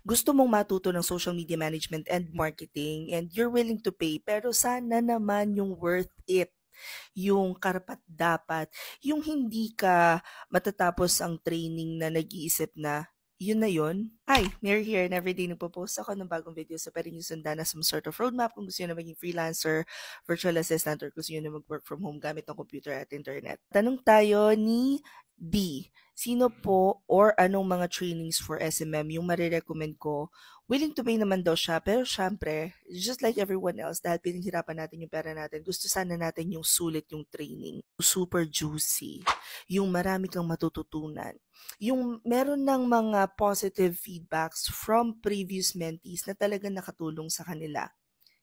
gusto mong matuto ng social media management and marketing and you're willing to pay pero sana naman yung worth it, yung karapat-dapat, yung hindi ka matatapos ang training na nag-iisip na yun na yun. Hi, Mary here and everyday nagpo-post ako ng bagong video so pwede nyo sundan na some sort of roadmap kung gusto nyo na maging freelancer, virtual assistant, or gusto nyo na mag-work from home gamit ng computer at internet. Tanong tayo ni D. Sino po or anong mga trainings for SMM yung marirecommend ko? Willing to pay naman daw siya, pero syempre, just like everyone else, dahil pinaghirapan natin yung pera natin, gusto sana natin yung sulit yung training. Super juicy. Yung marami kang matututunan. Yung meron ng mga positive feedbacks from previous mentees na talagang nakatulong sa kanila.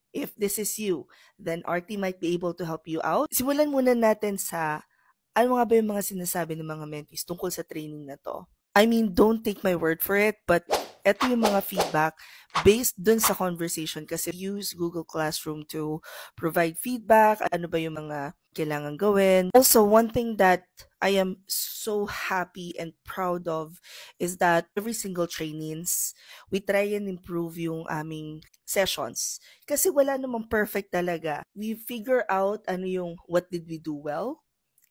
If this is you, then RT might be able to help you out. Simulan muna natin sa ano nga ba yung mga sinasabi ng mga mentees tungkol sa training na to. I mean, don't take my word for it, but eto yung mga feedback based dun sa conversation kasi use Google Classroom to provide feedback, ano ba yung mga kailangan gawin. Also, one thing that I am so happy and proud of is that every single trainings, we try and improve yung aming sessions. Kasi wala namang perfect talaga. We figure out ano yung what did we do well,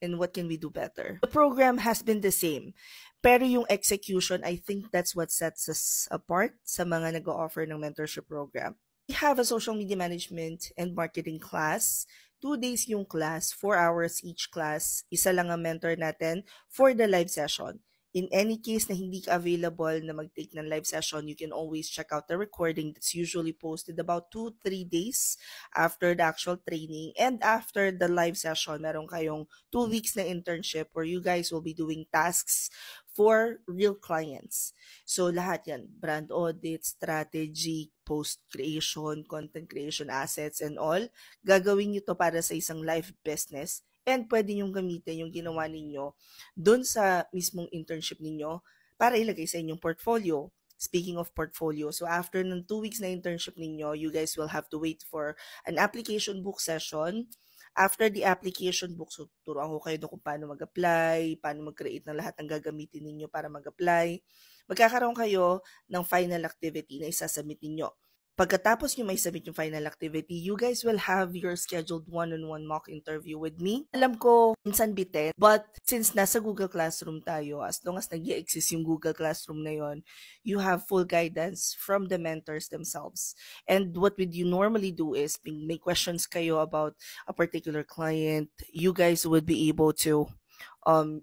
and what can we do better. The program has been the same. Pero yung execution, I think that's what sets us apart sa mga nag-o-offer ng mentorship program. We have a social media management and marketing class. 2 days yung class, 4 hours each class. Isa lang ang mentor natin for the live session. In any case na hindi ka available na mag-take ng live session, you can always check out the recording that's usually posted about 2-3 days after the actual training. And after the live session, meron kayong 2 weeks na internship where you guys will be doing tasks for real clients. So lahat yan, brand audit, strategy, post creation, content creation assets and all, gagawin nyo to para sa isang live business and pwede nyong gamitin yung ginawa ninyo dun sa mismong internship ninyo para ilagay sa inyong portfolio. Speaking of portfolio, so after ng 2 weeks na internship ninyo, you guys will have to wait for an application book session. After the application book, so turuan ko kayo kung paano mag-apply, paano mag-create ng lahat ng gagamitin ninyo para mag-apply. Magkakaroon kayo ng final activity na isasubmit ninyo. Pagkatapos nyo may submit yung final activity, you guys will have your scheduled one-on-one mock interview with me. Alam ko, minsan bitin, but since nasa Google Classroom tayo, as long as nag-i-exist yung Google Classroom na yon, you have full guidance from the mentors themselves. And what would you normally do is, may questions kayo about a particular client, you guys would be able to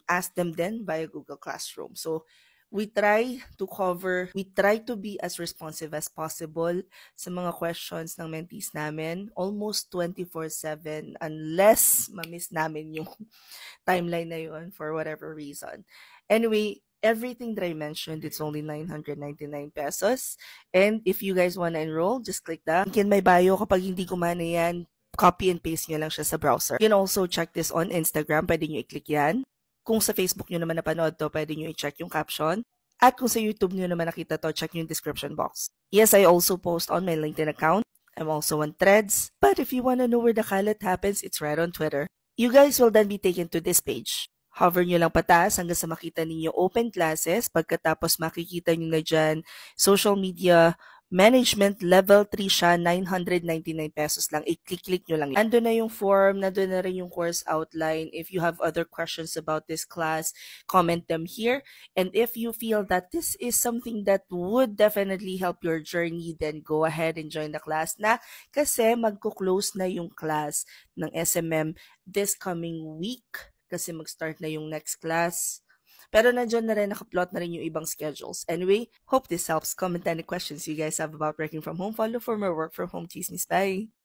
ask them then via Google Classroom. So, we try to be as responsive as possible sa mga questions ng mentees namin, almost 24/7 unless ma-miss namin yung timeline na yun for whatever reason. Anyway, everything that I mentioned, it's only 999 pesos. And if you guys wanna enroll, just click the link in my bio. Kapag hindi kumana yan, copy and paste nyo lang siya sa browser. You can also check this on Instagram. Pwede nyo i-click yan. Kung sa Facebook nyo naman napanood to, pwede nyo i-check yung caption. At kung sa YouTube nyo naman nakita to, check yung description box. Yes, I also post on my LinkedIn account. I'm also on Threads. But if you want to know where the kalat happens, it's right on Twitter. You guys will then be taken to this page. Hover nyo lang pataas hanggang sa makita ninyo open classes. Pagkatapos makikita nyo na dyan, social media management level 3 siya, 999 pesos lang. I-click nyo lang. Ando na yung form, nandun na rin yung course outline. If you have other questions about this class, comment them here. And if you feel that this is something that would definitely help your journey, then go ahead and join the class na kasi magko-close na yung class ng SMM this coming week kasi mag-start na yung next class. Pero nandiyan na rin, nakaplot na rin yung ibang schedules. Anyway, hope this helps. Comment any questions you guys have about working from home. Follow for more work from home chismis. Bye!